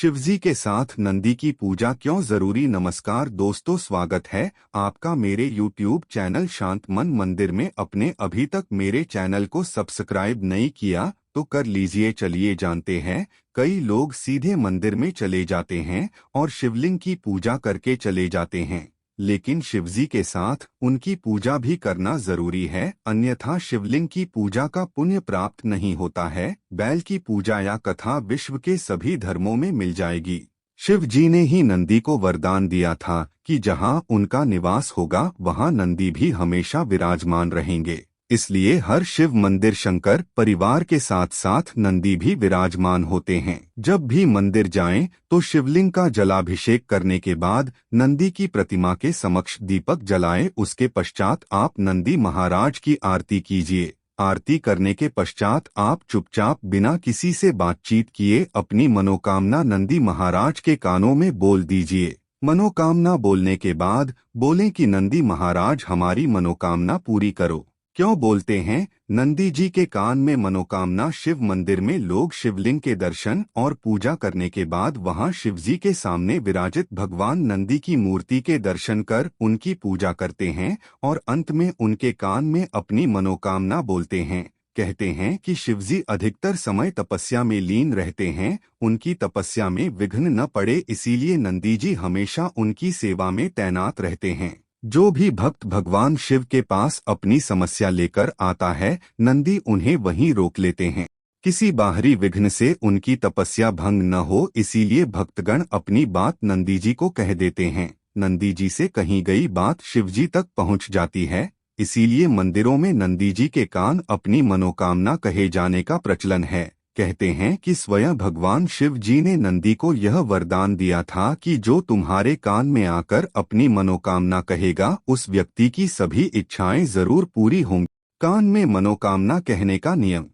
शिवजी के साथ नंदी की पूजा क्यों जरूरी। नमस्कार दोस्तों, स्वागत है आपका मेरे YouTube चैनल शांत मन मंदिर में। अपने अभी तक मेरे चैनल को सब्सक्राइब नहीं किया तो कर लीजिए। चलिए जानते हैं। कई लोग सीधे मंदिर में चले जाते हैं और शिवलिंग की पूजा करके चले जाते हैं, लेकिन शिवजी के साथ उनकी पूजा भी करना जरूरी है, अन्यथा शिवलिंग की पूजा का पुण्य प्राप्त नहीं होता है। बैल की पूजा या कथा विश्व के सभी धर्मों में मिल जाएगी। शिव जी ने ही नंदी को वरदान दिया था कि जहां उनका निवास होगा वहां नंदी भी हमेशा विराजमान रहेंगे। इसलिए हर शिव मंदिर शंकर परिवार के साथ साथ नंदी भी विराजमान होते हैं। जब भी मंदिर जाएं तो शिवलिंग का जलाभिषेक करने के बाद नंदी की प्रतिमा के समक्ष दीपक जलाएं। उसके पश्चात आप नंदी महाराज की आरती कीजिए। आरती करने के पश्चात आप चुपचाप बिना किसी से बातचीत किए अपनी मनोकामना नंदी महाराज के कानों में बोल दीजिए। मनोकामना बोलने के बाद बोलें कि नंदी महाराज हमारी मनोकामना पूरी करो। क्यों बोलते हैं? नंदी जी के कान में मनोकामना। शिव मंदिर में लोग शिवलिंग के दर्शन और पूजा करने के बाद वहां शिवजी के सामने विराजित भगवान नंदी की मूर्ति के दर्शन कर उनकी पूजा करते हैं और अंत में उनके कान में अपनी मनोकामना बोलते हैं। कहते हैं कि शिवजी अधिकतर समय तपस्या में लीन रहते हैं, उनकी तपस्या में विघ्न न पड़े, इसीलिए नंदी जी हमेशा उनकी सेवा में तैनात रहते हैं। जो भी भक्त भगवान शिव के पास अपनी समस्या लेकर आता है, नंदी उन्हें वहीं रोक लेते हैं। किसी बाहरी विघ्न से उनकी तपस्या भंग न हो, इसीलिए भक्तगण अपनी बात नंदी जी को कह देते हैं। नंदी जी से कही गई बात शिवजी तक पहुंच जाती है। इसीलिए मंदिरों में नंदी जी के कान अपनी मनोकामना कहे जाने का प्रचलन है। कहते हैं कि स्वयं भगवान शिव जी ने नंदी को यह वरदान दिया था कि जो तुम्हारे कान में आकर अपनी मनोकामना कहेगा उस व्यक्ति की सभी इच्छाएं जरूर पूरी होंगी। कान में मनोकामना कहने का नियम।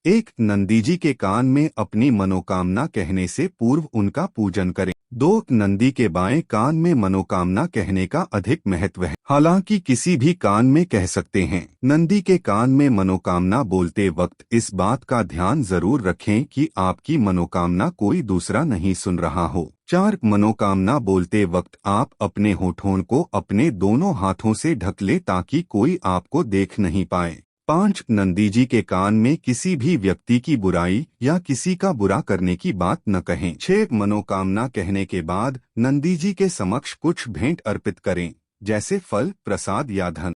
1. नंदी जी के कान में अपनी मनोकामना कहने से पूर्व उनका पूजन करें। 2. नंदी के बाएं कान में मनोकामना कहने का अधिक महत्व है, हालांकि किसी भी कान में कह सकते हैं। नंदी के कान में मनोकामना बोलते वक्त इस बात का ध्यान जरूर रखें कि आपकी मनोकामना कोई दूसरा नहीं सुन रहा हो। 4. मनोकामना बोलते वक्त आप अपने होठों को अपने दोनों हाथों से ढक लें ताकि कोई आपको देख नहीं पाए। 5. नंदी जी के कान में किसी भी व्यक्ति की बुराई या किसी का बुरा करने की बात न कहें। 6. मनोकामना कहने के बाद नंदी जी के समक्ष कुछ भेंट अर्पित करें, जैसे फल, प्रसाद या धन।